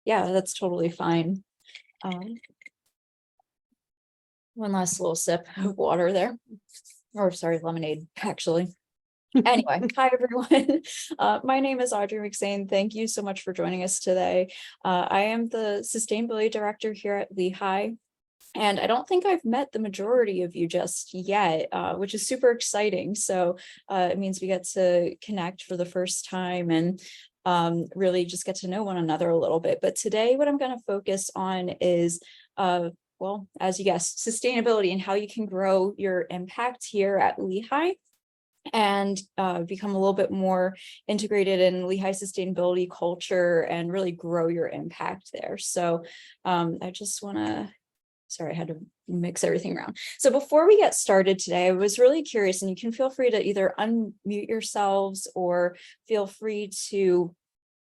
Yeah, that's totally fine. One last little sip of water there, or sorry, lemonade, actually. Anyway, hi everyone. My name is Audrey McSain. Thank you so much for joining us today. I am the Sustainability Director here at Lehigh. And I don't think I've met the majority of you just yet, which is super exciting. So it means we get to connect for the first time and really just get to know one another a little bit. But today, what I'm going to focus on is, well, as you guessed, sustainability and how you can grow your impact here at Lehigh and become a little bit more integrated in Lehigh sustainability culture and really grow your impact there. So I just want to, sorry, I had to mix everything around. So before we get started today, I was really curious, and you can feel free to either unmute yourselves or feel free to,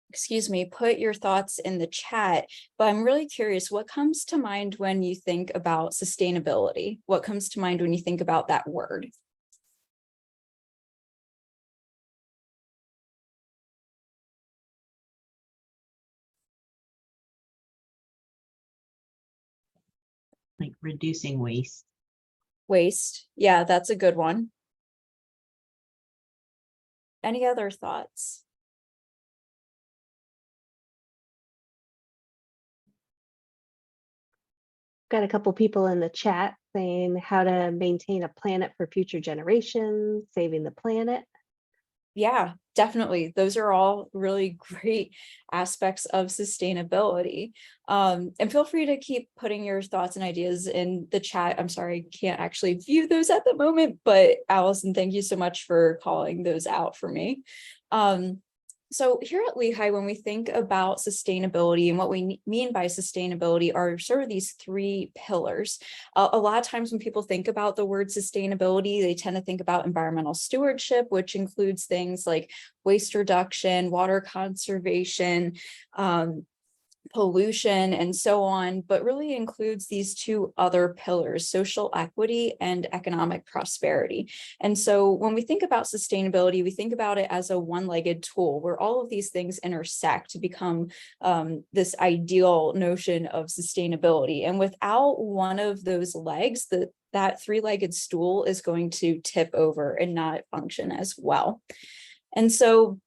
excuse me, put your thoughts in the chat. But I'm really curious, what comes to mind when you think about sustainability? What comes to mind when you think about that word? Like reducing waste. Waste. Yeah, that's a good one. Any other thoughts? Got a couple people in the chat saying how to maintain a planet for future generations, saving the planet. Yeah, definitely. Those are all really great aspects of sustainability. And feel free to keep putting your thoughts and ideas in the chat. I'm sorry, I can't actually view those at the moment, but Allison, thank you so much for calling those out for me. So here at Lehigh, when we think about sustainability and what we mean by sustainability are sort of these three pillars. A lot of times when people think about the word sustainability, they tend to think about environmental stewardship, which includes things like waste reduction, water conservation, pollution, and so on, but really includes these two other pillars, social equity and economic prosperity. And so when we think about sustainability, we think about it as a one-legged tool where all of these things intersect to become this ideal notion of sustainability. And without one of those legs, that three-legged stool is going to tip over and not function as well. And so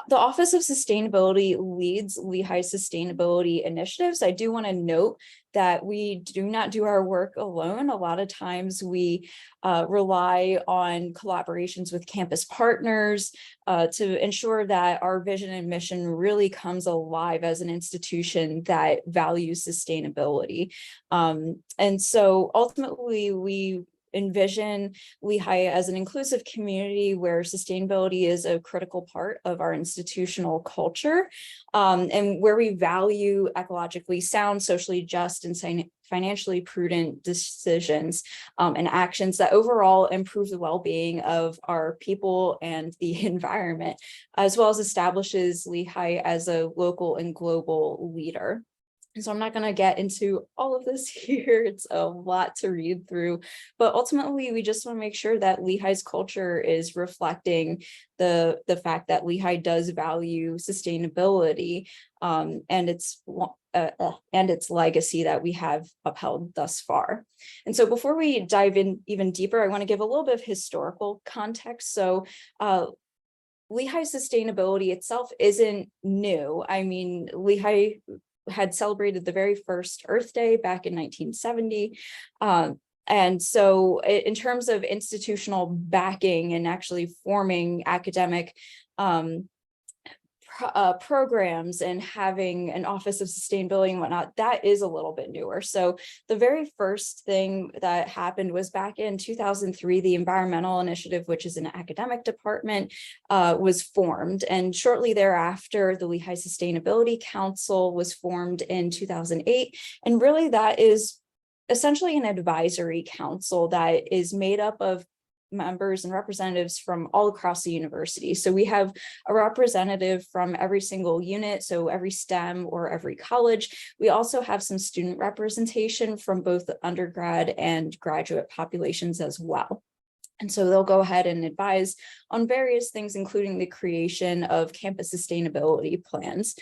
the Office of Sustainability leads Lehigh sustainability initiatives. I do want to note that we do not do our work alone. A lot of times we rely on collaborations with campus partners to ensure that our vision and mission really comes alive as an institution that values sustainability. And so ultimately we envision Lehigh as an inclusive community where sustainability is a critical part of our institutional culture, and where we value ecologically sound, socially just, and financially prudent decisions and actions that overall improve the well-being of our people and the environment, as well as establishes Lehigh as a local and global leader. So I'm not going to get into all of this here. It's a lot to read through, but ultimately we just want to make sure that Lehigh's culture is reflecting the fact that Lehigh does value sustainability and its legacy that we have upheld thus far. And so before we dive in even deeper, I want to give a little bit of historical context. So Lehigh sustainability itself isn't new. I mean, Lehigh had celebrated the very first Earth Day back in 1970. And so in terms of institutional backing and actually forming academic programs and having an Office of Sustainability and whatnot, that is a little bit newer. So the very first thing that happened was back in 2003, the Environmental Initiative, which is an academic department, was formed. And shortly thereafter, the Lehigh Sustainability Council was formed in 2008. And really that is essentially an advisory council that is made up of members and representatives from all across the university. So we have a representative from every single unit, so every STEM or every college. We also have some student representation from both the undergrad and graduate populations as well. And so they'll go ahead and advise on various things, including the creation of campus sustainability plans.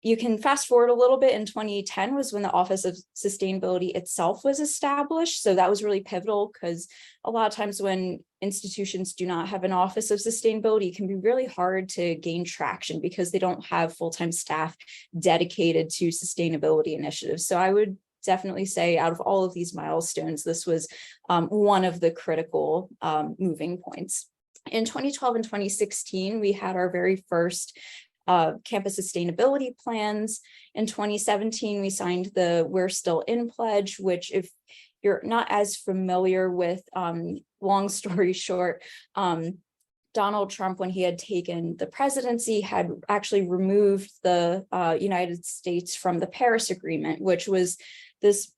You can fast forward a little bit. In 2010 was when the Office of Sustainability itself was established. So that was really pivotal, because a lot of times when institutions do not have an Office of Sustainability, it can be really hard to gain traction because they don't have full-time staff dedicated to sustainability initiatives. So I would definitely say, out of all of these milestones, this was one of the critical moving points. In 2012 and 2016, we had our very first campus sustainability plans. In 2017, we signed the We're Still In pledge, which, if you're not as familiar with, long story short, Donald Trump, when he had taken the presidency, had actually removed the United States from the Paris Agreement, which was this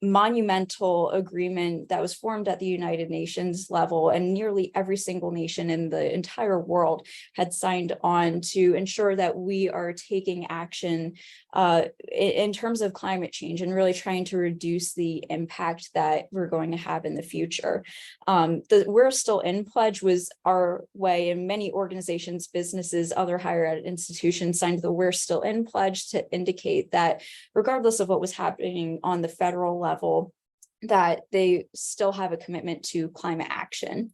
monumental agreement that was formed at the United Nations level, and nearly every single nation in the entire world had signed on to ensure that we are taking action in terms of climate change and really trying to reduce the impact that we're going to have in the future. The We're Still In pledge was our way, and many organizations, businesses, other higher ed institutions signed the We're Still In pledge to indicate that regardless of what was happening on the federal level, that they still have a commitment to climate action.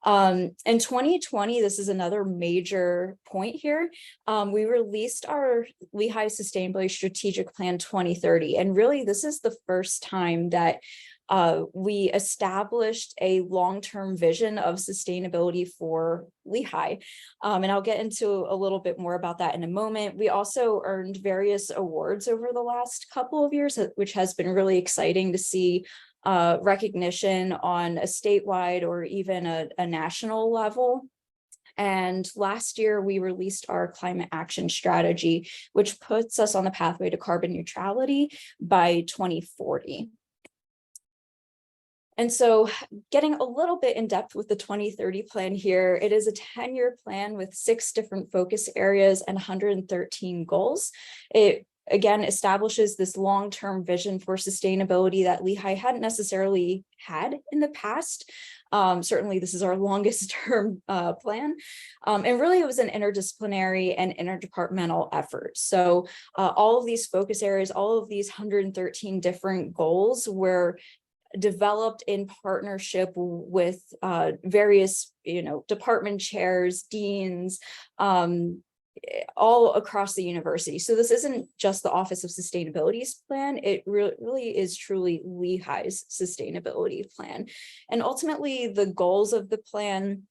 In 2020, this is another major point here. We released our Lehigh Sustainability Strategic Plan 2030. And really, this is the first time that we established a long-term vision of sustainability for Lehigh. And I'll get into a little bit more about that in a moment. We also earned various awards over the last couple of years, which has been really exciting to see recognition on a statewide or even a national level. And last year, we released our climate action strategy, which puts us on the pathway to carbon neutrality by 2040. And so, getting a little bit in depth with the 2030 plan here, it is a 10-year plan with 6 different focus areas and 113 goals. It again establishes this long-term vision for sustainability that Lehigh hadn't necessarily had in the past. Certainly, this is our longest term plan. And really, it was an interdisciplinary and interdepartmental effort. So all of these focus areas, all of these 113 different goals were developed in partnership with various, department chairs, deans, all across the university. So this isn't just the Office of Sustainability's plan. It really is truly Lehigh's sustainability plan. And ultimately, the goals of the plan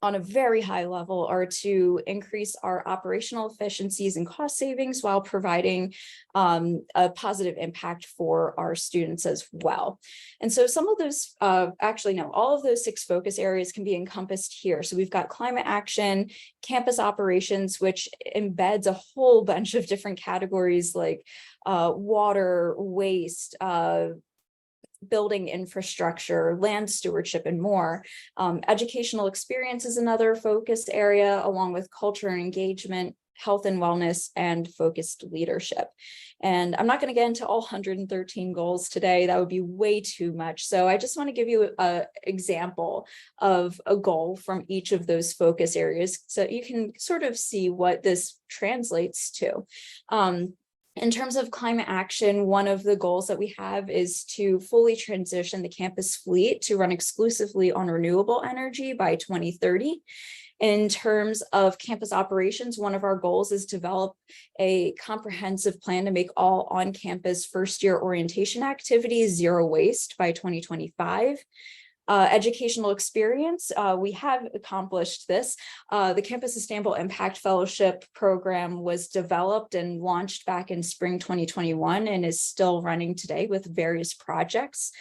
on a very high level are to increase our operational efficiencies and cost savings while providing a positive impact for our students as well. And so some of those, all of those 6 focus areas can be encompassed here. So we've got climate action, campus operations, which embeds a whole bunch of different categories like water, waste, building infrastructure, land stewardship, and more. Educational experience is another focus area, along with culture and engagement, health and wellness, and focused leadership. And I'm not going to get into all 113 goals today. That would be way too much. So I just want to give you an example of a goal from each of those focus areas so you can sort of see what this translates to. In terms of climate action, one of the goals that we have is to fully transition the campus fleet to run exclusively on renewable energy by 2030. In terms of campus operations, one of our goals is to develop a comprehensive plan to make all on-campus first-year orientation activities zero waste by 2025. Educational experience, we have accomplished this. The Campus Sustainable Impact Fellowship program was developed and launched back in spring 2021 and is still running today with various projects.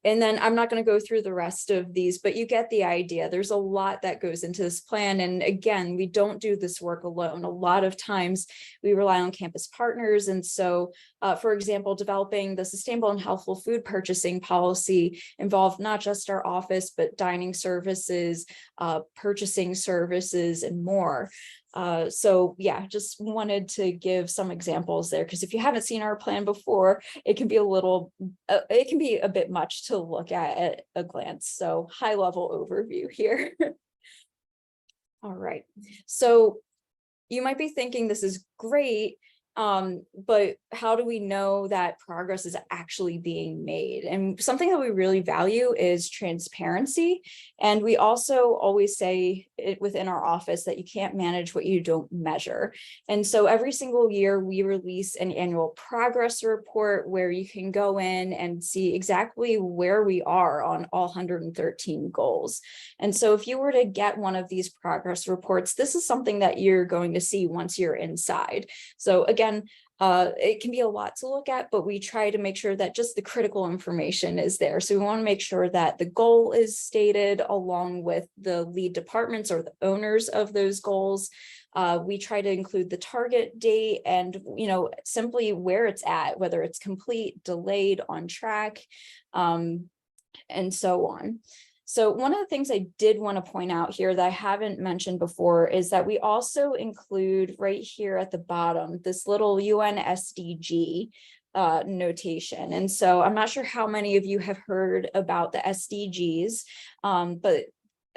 And then I'm not going to go through the rest of these, but you get the idea. There's a lot that goes into this plan. And again, we don't do this work alone. A lot of times we rely on campus partners. And so, for example, developing the sustainable and healthful food purchasing policy involved not just our office, but dining services, purchasing services, and more. So yeah, just wanted to give some examples there, because if you haven't seen our plan before, it can be a bit much to look at a glance. So high level overview here. All right. So you might be thinking this is great, but how do we know that progress is actually being made? And something that we really value is transparency. And we also always say it within our office that you can't manage what you don't measure. And so every single year we release an annual progress report where you can go in and see exactly where we are on all 113 goals. And so if you were to get one of these progress reports, this is something that you're going to see once you're inside. So again, it can be a lot to look at, but we try to make sure that just the critical information is there. So we want to make sure that the goal is stated along with the lead departments or the owners of those goals. We try to include the target date and, simply where it's at, whether it's complete, delayed, on track, and so on. So one of the things I did want to point out here that I haven't mentioned before is that we also include right here at the bottom, this little UN SDG notation. And so I'm not sure how many of you have heard about the SDGs, but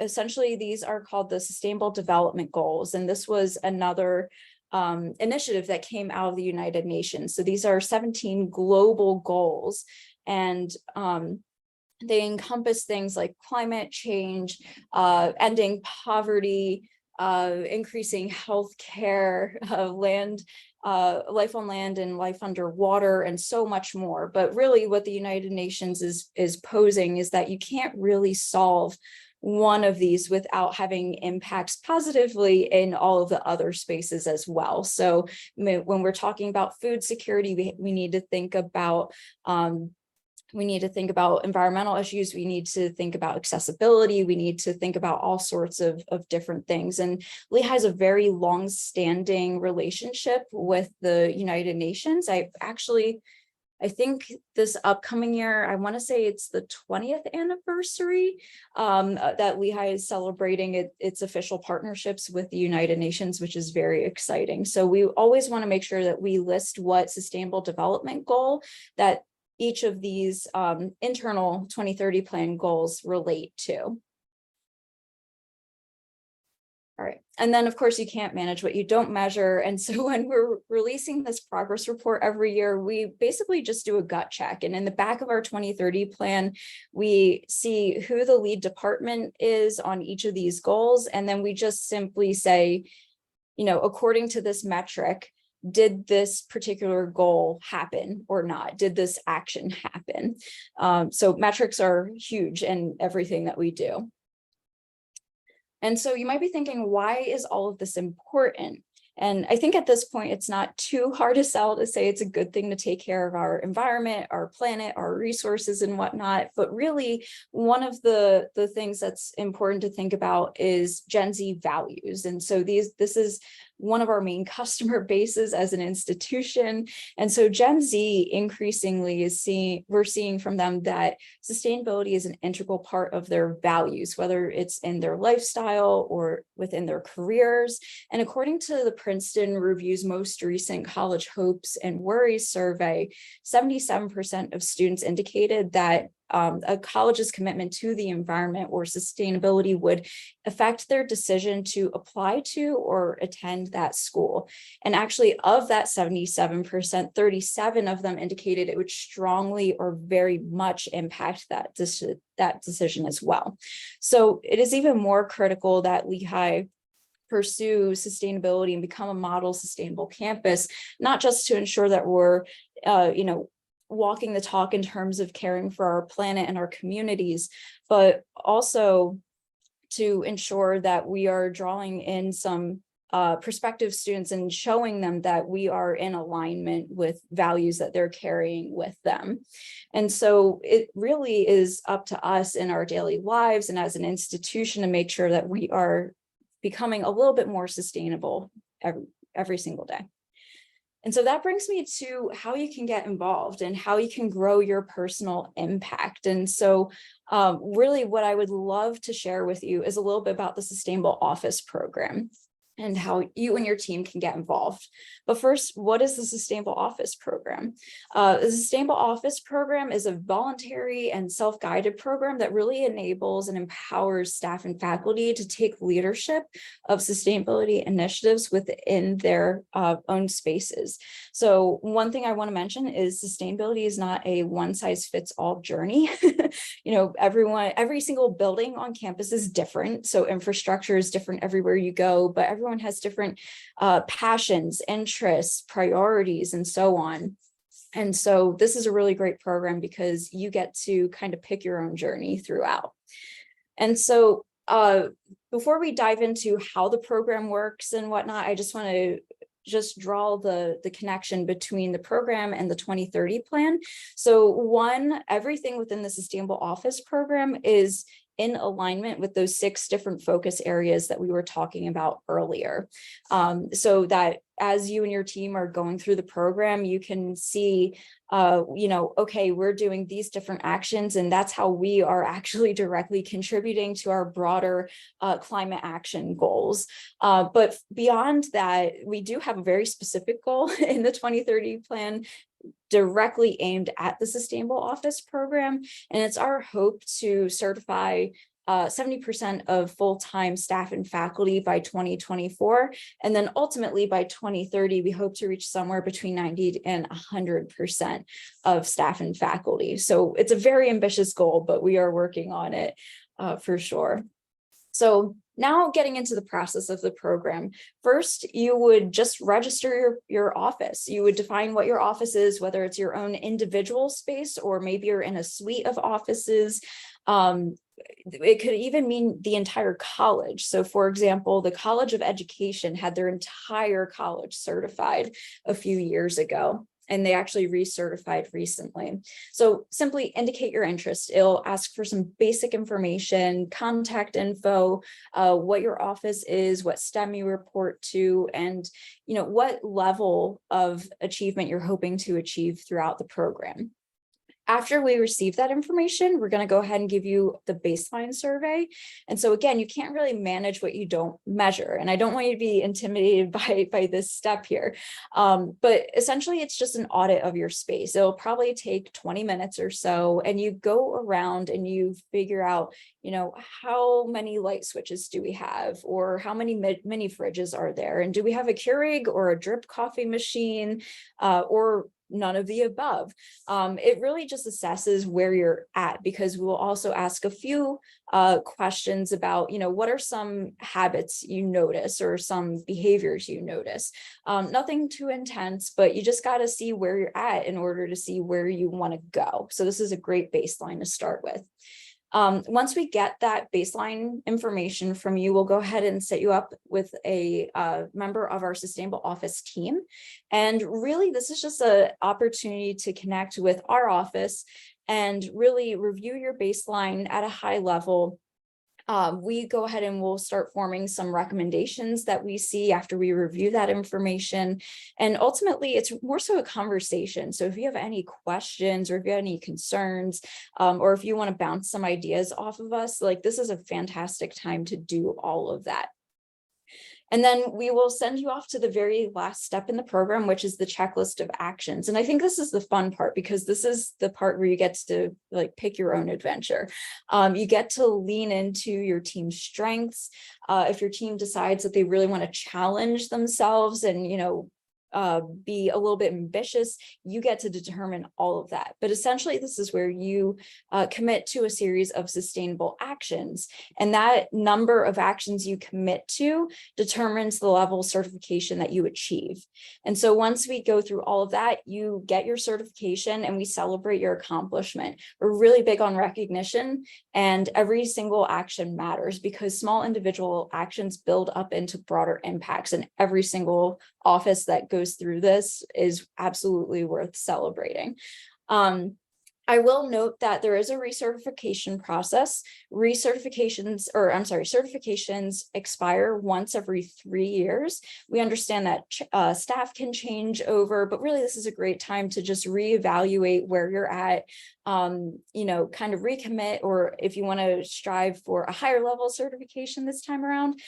essentially these are called the Sustainable Development Goals. And this was another initiative that came out of the United Nations. So these are 17 global goals, and they encompass things like climate change, ending poverty, increasing healthcare, life on land and life underwater, and so much more. But really what the United Nations is posing is that you can't really solve one of these without having impacts positively in all of the other spaces as well. So when we're talking about food security, we need to think about environmental issues. We need to think about accessibility. We need to think about all sorts of different things. And Lehigh has a very long-standing relationship with the United Nations. I think this upcoming year, I want to say it's the 20th anniversary that Lehigh is celebrating its official partnerships with the United Nations, which is very exciting. So we always want to make sure that we list what sustainable development goal that each of these internal 2030 plan goals relate to. All right, and then of course you can't manage what you don't measure. And so when we're releasing this progress report every year, we basically just do a gut check. And in the back of our 2030 plan, we see who the lead department is on each of these goals. And then we just simply say, according to this metric, did this particular goal happen or not? Did this action happen? So metrics are huge in everything that we do. And so you might be thinking, why is all of this important? And I think at this point, it's not too hard to sell to say it's a good thing to take care of our environment, our planet, our resources and whatnot. But really, one of the things that's important to think about is Gen Z values. And so this is one of our main customer bases as an institution. And so Gen Z increasingly we're seeing from them that sustainability is an integral part of their values, whether it's in their lifestyle or within their careers. And according to the Princeton Review's most recent College Hopes and Worries survey, 77% of students indicated that a college's commitment to the environment or sustainability would affect their decision to apply to or attend that school. And actually, of that 77%, 37 of them indicated it would strongly or very much impact that decision as well. So it is even more critical that Lehigh pursue sustainability and become a model sustainable campus, not just to ensure that we're, walking the talk in terms of caring for our planet and our communities, but also to ensure that we are drawing in some prospective students and showing them that we are in alignment with values that they're carrying with them. And so it really is up to us in our daily lives and as an institution to make sure that we are becoming a little bit more sustainable every single day. And so that brings me to how you can get involved and how you can grow your personal impact. And so really what I would love to share with you is a little bit about the Sustainable Office program. and how you and your team can get involved. But first, what is the Sustainable Office Program? The Sustainable Office Program is a voluntary and self-guided program that really enables and empowers staff and faculty to take leadership of sustainability initiatives within their own spaces. So one thing I want to mention is sustainability is not a one-size-fits-all journey. You know, every single building on campus is different. So infrastructure is different everywhere you go, but everyone has different passions, interests, priorities, and so on. And so this is a really great program because you get to kind of pick your own journey throughout. And so before we dive into how the program works and whatnot, I just want to draw the connection between the program and the 2030 plan. So one, everything within the Sustainable Office Program is in alignment with those 6 different focus areas that we were talking about earlier. So that as you and your team are going through the program, you can see, you know, okay, we're doing these different actions, and that's how we are actually directly contributing to our broader climate action goals. But beyond that, we do have a very specific goal in the 2030 plan directly aimed at the Sustainable Office Program. And it's our hope to certify 70% of full-time staff and faculty by 2024. And then ultimately by 2030, we hope to reach somewhere between 90 and 100% of staff and faculty. So it's a very ambitious goal, but we are working on it for sure. So now getting into the process of the program, first, you would just register your office. You would define what your office is, whether it's your own individual space, or maybe you're in a suite of offices. It could even mean the entire college. So for example, the College of Education had their entire college certified a few years ago, and they actually recertified recently. So simply indicate your interest. It'll ask for some basic information, contact info, what your office is, what STEM you report to, and you know what level of achievement you're hoping to achieve throughout the program. After we receive that information, we're going to go ahead and give you the baseline survey. And so again, you can't really manage what you don't measure. And I don't want you to be intimidated by this step here. But essentially, it's just an audit of your space. It'll probably take 20 minutes or so. And you go around and you figure out, you know, how many light switches do we have? Or how many mini fridges are there? And do we have a Keurig or a drip coffee machine or none of the above? It really just assesses where you're at, because we will also ask a few questions about, you know, what are some habits you notice or some behaviors you notice. Nothing too intense, but you just got to see where you're at in order to see where you want to go. So this is a great baseline to start with. Once we get that baseline information from you, we'll go ahead and set you up with a member of our Sustainable Office team. And really, this is just an opportunity to connect with our office and really review your baseline at a high level. We go ahead and we'll start forming some recommendations that we see after we review that information. And ultimately, it's more so a conversation. So if you have any questions or if you have any concerns, or if you want to bounce some ideas off of us, like this is a fantastic time to do all of that. And then we will send you off to the very last step in the program, which is the checklist of actions. And I think this is the fun part, because this is the part where you get to like pick your own adventure. You get to lean into your team's strengths. If your team decides that they really want to challenge themselves and, you know, be a little bit ambitious, you get to determine all of that. But essentially, this is where you commit to a series of sustainable actions. And that number of actions you commit to determines the level of certification that you achieve. And so once we go through all of that, you get your certification and we celebrate your accomplishment. We're really big on recognition, and every single action matters because small individual actions build up into broader impacts, and every single office that goes through this is absolutely worth celebrating. I will note that there is a recertification process. Certifications expire once every 3 years. We understand that staff can change over, but really this is a great time to just reevaluate where you're at, you know, kind of recommit, or if you want to strive for a higher level certification this time around,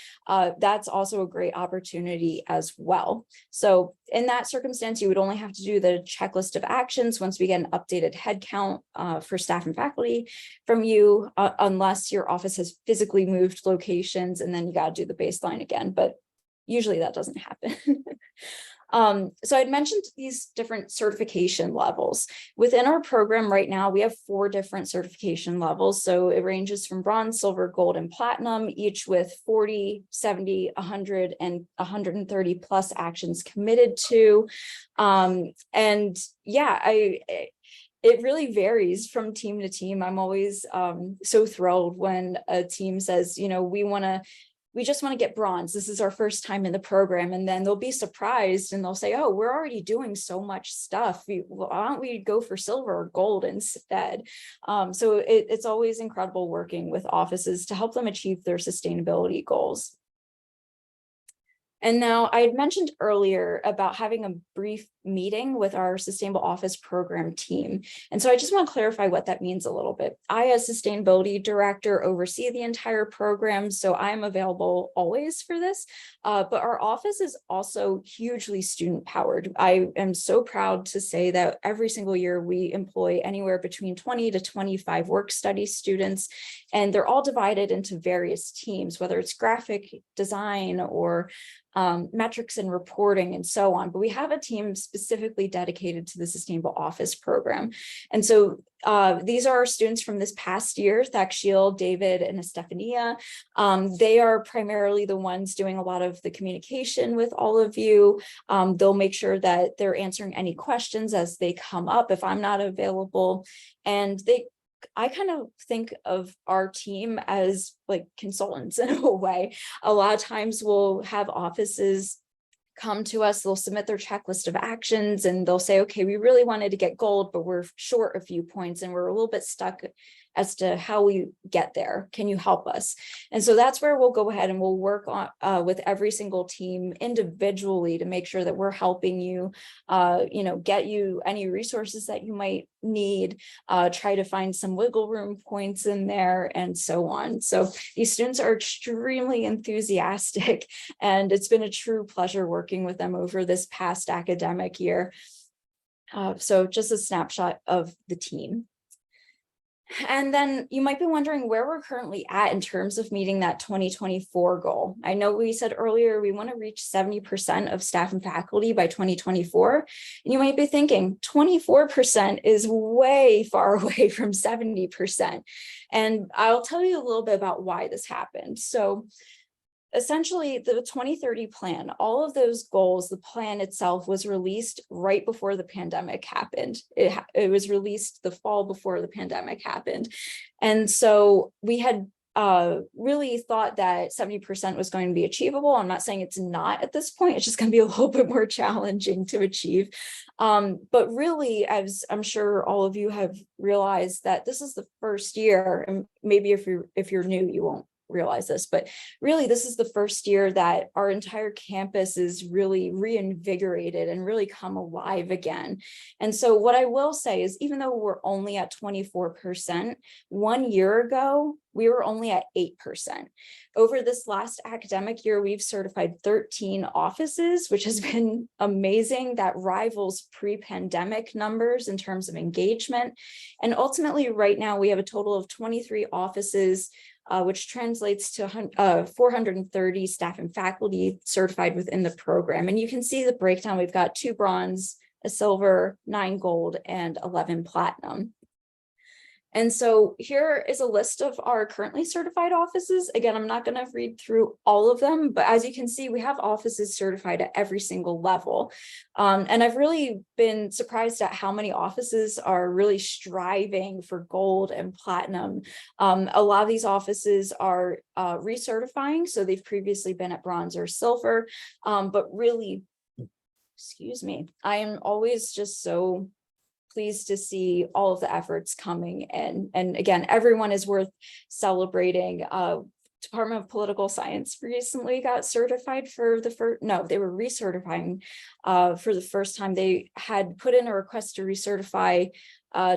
that's also a great opportunity as well. So in that circumstance, you would only have to do the checklist of actions once we get an updated head count for staff and faculty from you, unless your office has physically moved locations, and then you got to do the baseline again. But usually that doesn't happen. So I'd mentioned these different certification levels. Within our program right now, we have 4 different certification levels. So it ranges from bronze, silver, gold, and platinum, each with 40, 70, 100, and 130 plus actions committed to. And yeah, it really varies from team to team. I'm always so thrilled when a team says, you know, we just want to get bronze. This is our first time in the program. And then they'll be surprised and they'll say, oh, we're already doing so much stuff. Why don't we go for silver or gold instead? So it's always incredible working with offices to help them achieve their sustainability goals. And now I had mentioned earlier about having a brief meeting with our Sustainable Office Program team. And so I just want to clarify what that means a little bit. I, as Sustainability Director, oversee the entire program, so I'm available always for this. But our office is also hugely student powered. I am so proud to say that every single year we employ anywhere between 20 to 25 work study students, and they're all divided into various teams, whether it's graphic design or metrics and reporting and so on. But we have a team specifically dedicated to the Sustainable Office Program. And so these are our students from this past year, Thakshiel, David, and Estefania. They are primarily the ones doing a lot of the communication with all of you. They'll make sure that they're answering any questions as they come up if I'm not available. And I kind of think of our team as like consultants in a way. A lot of times we'll have offices come to us, they'll submit their checklist of actions and they'll say, okay, we really wanted to get gold, but we're short a few points and we're a little bit stuck as to how we get there. Can you help us? And so that's where we'll go ahead and we'll work on with every single team individually to make sure that we're helping you, you know, get you any resources that you might need, try to find some wiggle room points in there and so on. So these students are extremely enthusiastic and it's been a true pleasure working with them over this past academic year. So just a snapshot of the team. And then you might be wondering where we're currently at in terms of meeting that 2024 goal. I know we said earlier we want to reach 70% of staff and faculty by 2024. And you might be thinking 24% is way far away from 70%. And I'll tell you a little bit about why this happened. So essentially, the 2030 plan, all of those goals, the plan itself was released right before the pandemic happened. It was released the fall before the pandemic happened. And so we had really thought that 70% was going to be achievable. I'm not saying it's not at this point, it's just going to be a little bit more challenging to achieve. But really, as I'm sure all of you have realized, that this is the first year, and maybe if you're new, you won't realize this, but really this is the first year that our entire campus is really reinvigorated and really come alive again. And so what I will say is, even though we're only at 24%, 1 year ago, we were only at 8%. Over this last academic year, we've certified 13 offices, which has been amazing. That rivals pre-pandemic numbers in terms of engagement. And ultimately, right now, we have a total of 23 offices, which translates to 430 staff and faculty certified within the program. And you can see the breakdown. We've got 2 bronze, a silver, 9 gold, and 11 platinum. And so here is a list of our currently certified offices. Again, I'm not going to read through all of them, but as you can see, we have offices certified at every single level. And I've really been surprised at how many offices are really striving for gold and platinum. A lot of these offices are recertifying, so they've previously been at bronze or silver, but really, excuse me, I am always just so pleased to see all of the efforts coming in. And again, everyone is worth celebrating. Department of Political Science recently got certified for the first, no, they were recertifying for the first time. They had put in a request to recertify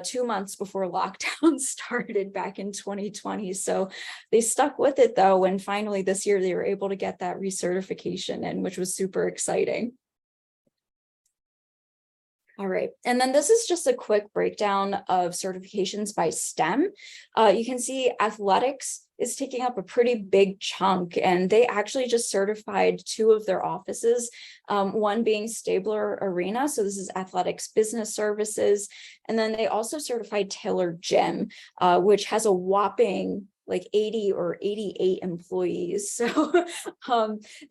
2 months before lockdown started back in 2020. So they stuck with it though, and finally this year they were able to get that recertification in, which was super exciting. All right, and then this is just a quick breakdown of certifications by STEM. You can see athletics is taking up a pretty big chunk, and they actually just certified 2 of their offices, one being Stabler Arena, so this is athletics business services, and then they also certified Taylor Gym, which has a whopping like 80 or 88 employees. So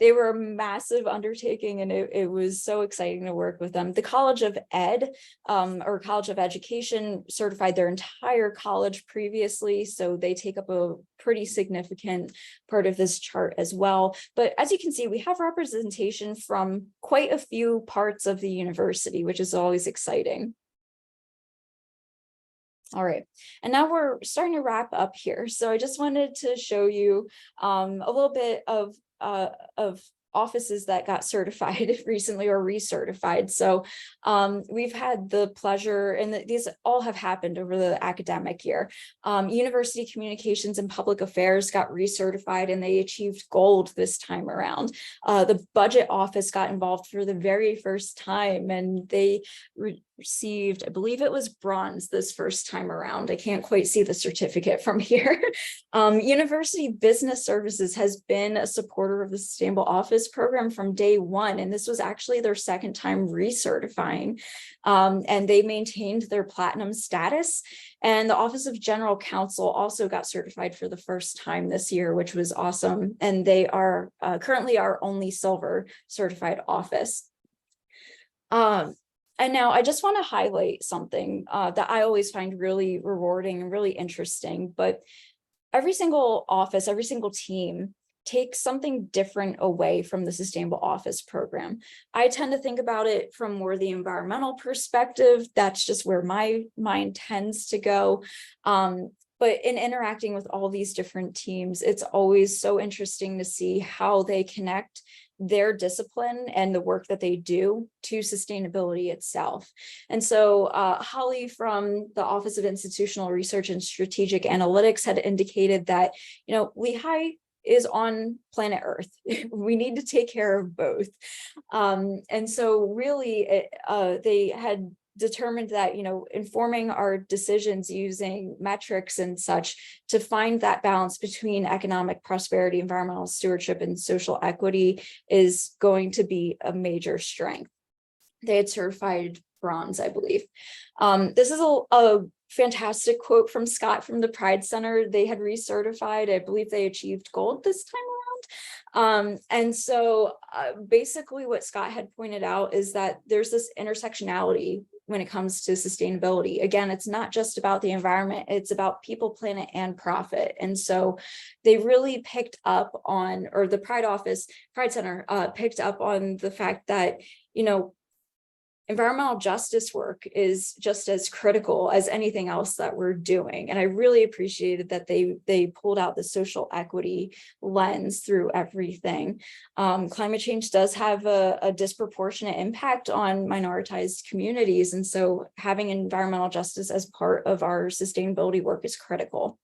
they were a massive undertaking, and it was so exciting to work with them. The College of Ed or College of Education certified their entire college previously, so they take up a pretty significant part of this chart as well. But as you can see, we have representation from quite a few parts of the university, which is always exciting. All right, and now we're starting to wrap up here. So I just wanted to show you a little bit of offices that got certified recently or recertified. So we've had the pleasure, and these all have happened over the academic year. University Communications and Public Affairs got recertified, and they achieved gold this time around. The Budget Office got involved for the very first time, and they received, I believe it was bronze this first time around. I can't quite see the certificate from here. University Business Services has been a supporter of the Sustainable Office program from day one, and this was actually their second time recertifying, and they maintained their platinum status. And the Office of General Counsel also got certified for the first time this year, which was awesome, and they are currently our only silver certified office. And now I just want to highlight something that I always find really rewarding and really interesting, but every single office, every single team takes something different away from the Sustainable Office program. I tend to think about it from more the environmental perspective. That's just where my mind tends to go. But in interacting with all these different teams, it's always so interesting to see how they connect their discipline and the work that they do to sustainability itself. And so Holly from the Office of Institutional Research and Strategic Analytics had indicated that, Lehigh is on planet Earth. We need to take care of both. And so really they had determined that, informing our decisions using metrics and such to find that balance between economic prosperity, environmental stewardship, and social equity is going to be a major strength. They had certified bronze, I believe. This is a fantastic quote from Scott from the Pride Center. They had recertified, I believe they achieved gold this time around. And so basically what Scott had pointed out is that there's this intersectionality when it comes to sustainability. Again, it's not just about the environment, it's about people, planet, and profit. And so they really picked up on, or the Pride Center picked up on the fact that, environmental justice work is just as critical as anything else that we're doing. And I really appreciated that they pulled out the social equity lens through everything. Climate change does have a disproportionate impact on minoritized communities. And so having environmental justice as part of our sustainability work is critical.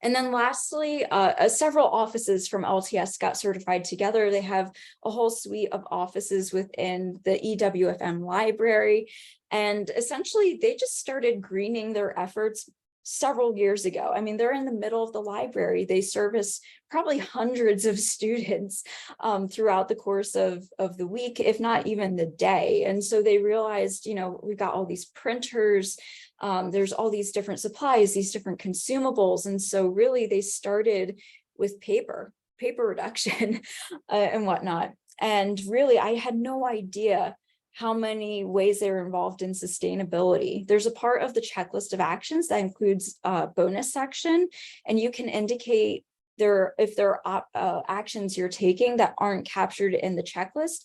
And then lastly, several offices from LTS got certified together. They have a whole suite of offices within the EWFM library. And essentially, they just started greening their efforts several years ago. I mean, they're in the middle of the library. They service probably hundreds of students throughout the course of the week, if not even the day. And so they realized, we've got all these printers, there's all these different supplies, these different consumables. And so really they started with paper reduction and whatnot. And really, I had no idea how many ways they were involved in sustainability. There's a part of the checklist of actions that includes a bonus section, and you can indicate if there are actions you're taking that aren't captured in the checklist.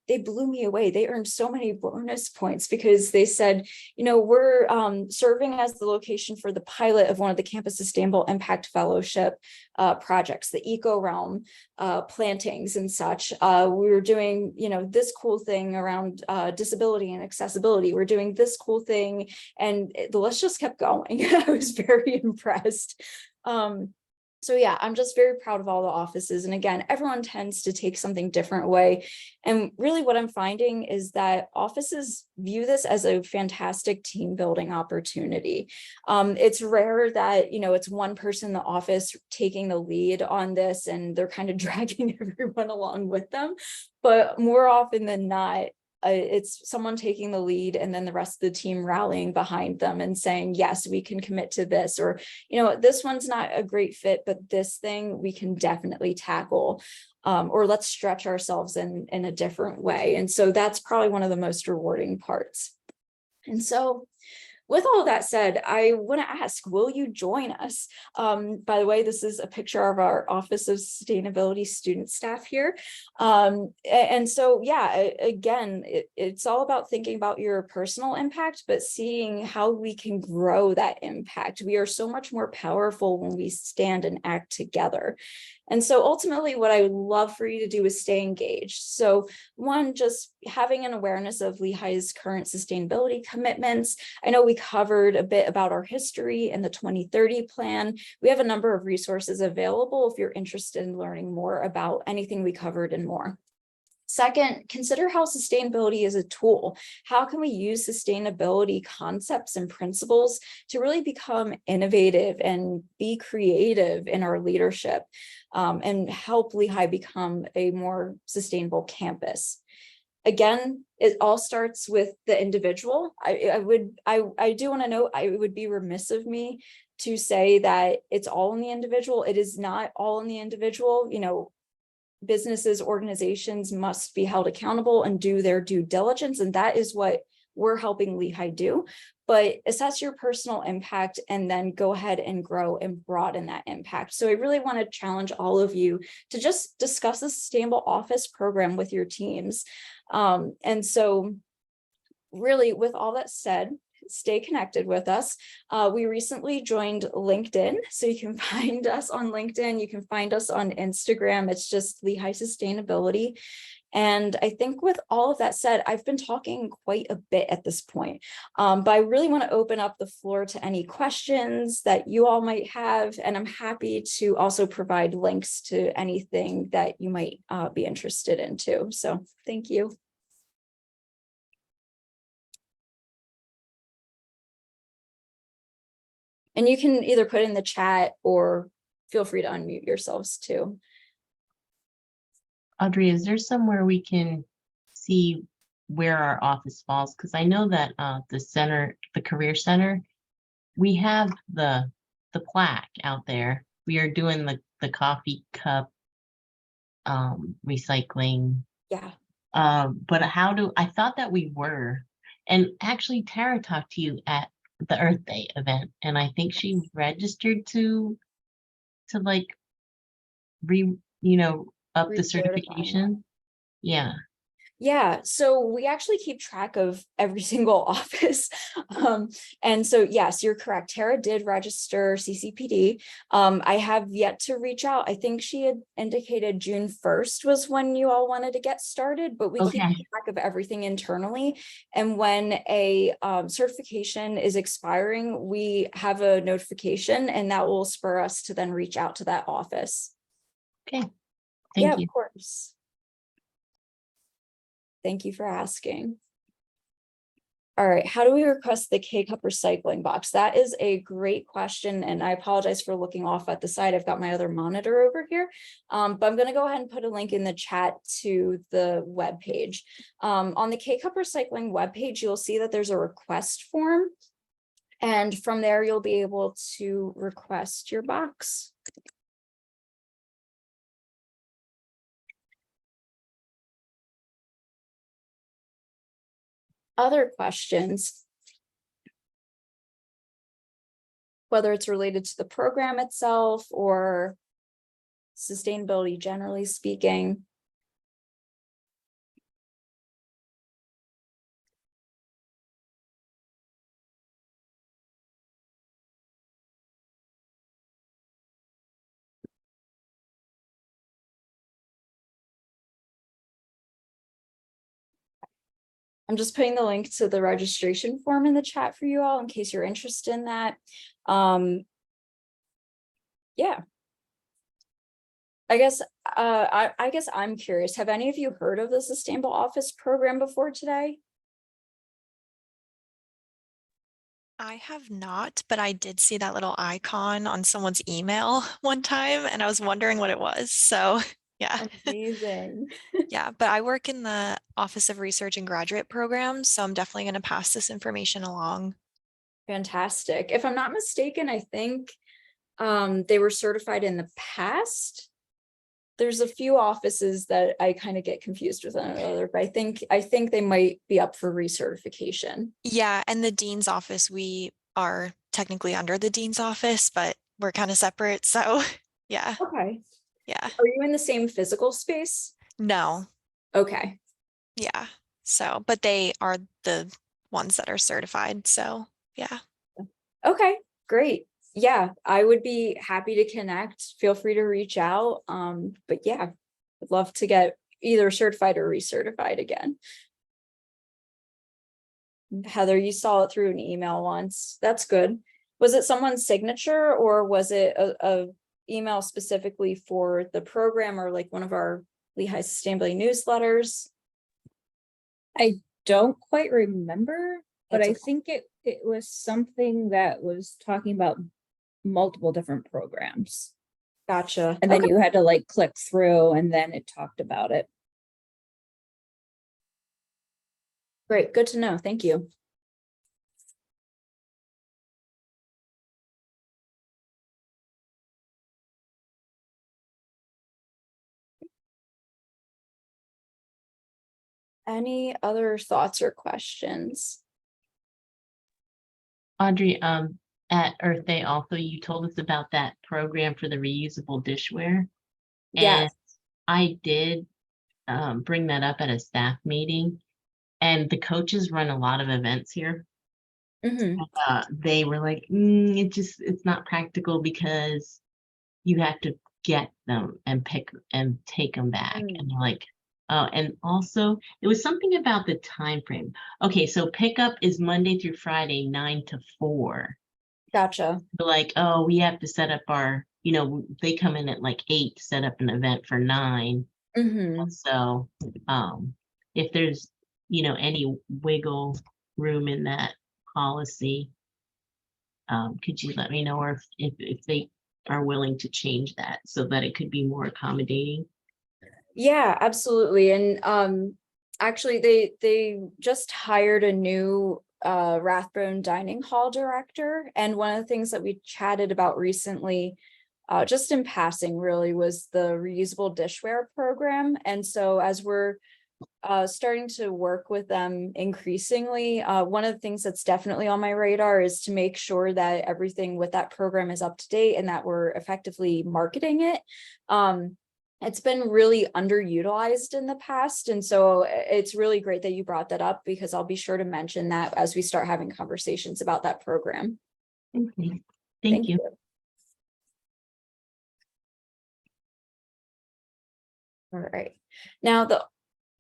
they blew me away. They earned so many bonus points because they said, we're serving as the location for the pilot of one of the Campus Sustainable Impact Fellowship projects, the Eco Realm plantings and such. We were doing, this cool thing around disability and accessibility. We're doing this cool thing, and the list just kept going. I was very impressed. So yeah, I'm just very proud of all the offices. And again, everyone tends to take something different away. And really what I'm finding is that offices view this as a fantastic team building opportunity. It's rare that, it's one person in the office taking the lead on this and they're kind of dragging everyone along with them. But more often than not, it's someone taking the lead and then the rest of the team rallying behind them and saying, yes, we can commit to this, or, this one's not a great fit, but this thing we can definitely tackle, or let's stretch ourselves in a different way. And so that's probably one of the most rewarding parts. And so with all that said, I want to ask, will you join us? By the way, this is a picture of our Office of Sustainability student staff here. And so, yeah, again, it's all about thinking about your personal impact, but seeing how we can grow that impact. We are so much more powerful when we stand and act together. And so ultimately what I would love for you to do is stay engaged. So one, just having an awareness of Lehigh's current sustainability commitments. I know we covered a bit about our history and the 2030 plan. We have a number of resources available if you're interested in learning more about anything we covered and more. Second, consider how sustainability is a tool. How can we use sustainability concepts and principles to really become innovative and be creative in our leadership, and help Lehigh become a more sustainable campus? Again, it all starts with the individual. I do want to note, it would be remiss of me to say that it's all in the individual. It is not all in the individual. Businesses, organizations must be held accountable and do their due diligence. And that is what we're helping Lehigh do. But assess your personal impact and then go ahead and grow and broaden that impact. So I really want to challenge all of you to just discuss the Sustainable Office program with your teams. And so really, with all that said, stay connected with us. We recently joined LinkedIn, so you can find us on LinkedIn. You can find us on Instagram. It's just Lehigh Sustainability. And I think with all of that said, I've been talking quite a bit at this point, but I really want to open up the floor to any questions that you all might have. And I'm happy to also provide links to anything that you might be interested in too. So thank you. And you can either put in the chat or feel free to unmute yourselves too. Audrey, is there somewhere we can see where our office falls? Because I know that the center, the Career Center, we have the plaque out there. We are doing the coffee cup recycling. Yeah. But I thought that we were, and actually Tara talked to you at the Earth Day event, and I think she registered to like up the Recertify. certification. Yeah. Yeah, so we actually keep track of every single office. And so, yes, you're correct. Tara did register CCPD. I have yet to reach out. I think she had indicated June 1st was when you all wanted to get started, but we keep track of everything internally. And when a certification is expiring, we have a notification and that will spur us to then reach out to that office. Okay. Yeah, Thank you. of course. Thank you for asking. All right, how do we request the K-Cup recycling box? That is a great question, and I apologize for looking off at the side. I've got my other monitor over here, but I'm going to go ahead and put a link in the chat to the webpage. On the K-Cup recycling webpage, you'll see that there's a request form, and from there, you'll be able to request your box. Other questions, whether it's related to the program itself or sustainability generally speaking? I'm just putting the link to the registration form in the chat for you all in case you're interested in that. Yeah. I guess I guess I'm curious. Have any of you heard of the Sustainable Office program before today? I have not, but I did see that little icon on someone's email one time and I was wondering what it was. So yeah. Amazing. Yeah, but I work in the Office of Research and Graduate Programs, so I'm definitely going to pass this information along. Fantastic. If I'm not mistaken, I think they were certified in the past. There's a few offices that I kind of get confused with one another, but I think they might be up for recertification. Yeah, and the dean's office, we are technically under the dean's office, but we're kind of separate. So yeah, Okay. yeah. Are you in the same physical space? No, Okay. yeah. So, but they are the ones that are certified. So yeah. Okay, great. Yeah, I would be happy to connect. Feel free to reach out. But yeah, I'd love to get either certified or recertified again. Heather, you saw it through an email once. That's good. Was it someone's signature or was it a email specifically for the program or like one of our Lehigh Sustainability newsletters? I don't quite remember, but That's I okay. think it was something that was talking about multiple different programs. Gotcha. And then Okay. you had to like click through and then it talked about it. Great, good to know. Thank you. Any other thoughts or questions? Audrey, at Earth Day also, you told us about that program for the reusable dishware. Yes. And I did bring that up at a staff meeting, and the coaches run a lot of events here. Mm-hmm. They were like, it's not practical because you have to get them and pick and take them back. And they're like, oh, and also it was something about the time frame. Okay, so pickup is Monday through Friday, 9 to 4. Gotcha. But like, oh, we have to set up our, they come in at like 8 to set up an event for 9. Mm-hmm. So if there's, any wiggle room in that policy, could you let me know, or if they are willing to change that so that it could be more accommodating? Yeah, absolutely. And actually they just hired a new Rathbone dining hall director. And one of the things that we chatted about recently, just in passing really, was the reusable dishware program. And so as we're starting to work with them increasingly, one of the things that's definitely on my radar is to make sure that everything with that program is up to date and that we're effectively marketing it. It's been really underutilized in the past. And so it's really great that you brought that up because I'll be sure to mention that as we start having conversations about that program. Okay. Thank you. All right. Now, the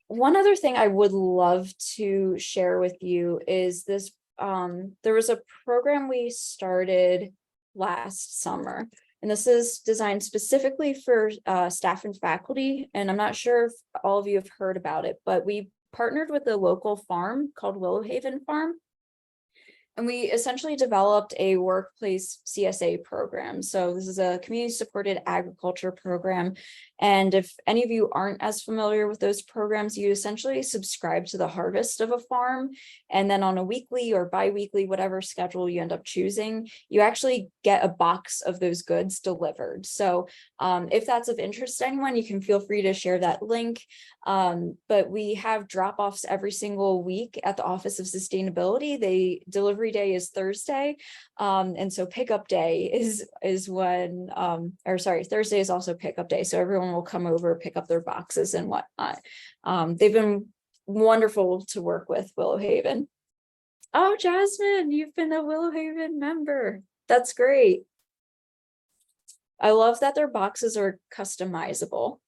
one other thing I would love to share with you is this, there was a program we started last summer, and this is designed specifically for staff and faculty. And I'm not sure if all of you have heard about it, but we partnered with a local farm called Willow Haven Farm. And we essentially developed a workplace CSA program. So this is a community supported agriculture program. And if any of you aren't as familiar with those programs, you essentially subscribe to the harvest of a farm. And then on a weekly or bi-weekly, whatever schedule you end up choosing, you actually get a box of those goods delivered. So if that's of interest to anyone, you can feel free to share that link. But we have drop-offs every single week at the Office of Sustainability. Delivery day is Thursday. And so pickup day is when, or sorry, Thursday is also pickup day. So everyone will come over, pick up their boxes and whatnot. They've been wonderful to work with, Willow Haven. Oh, Jasmine, you've been a Willow Haven member. That's great. I love that their boxes are customizable.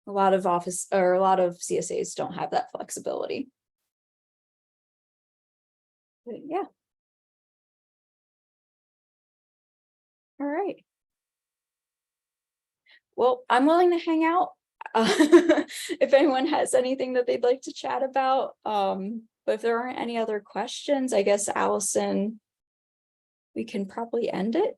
A lot of office or a lot of CSAs don't have that flexibility. But yeah. All right. Well, I'm willing to hang out. If anyone has anything that they'd like to chat about. But if there aren't any other questions, I guess Allison, we can probably end it.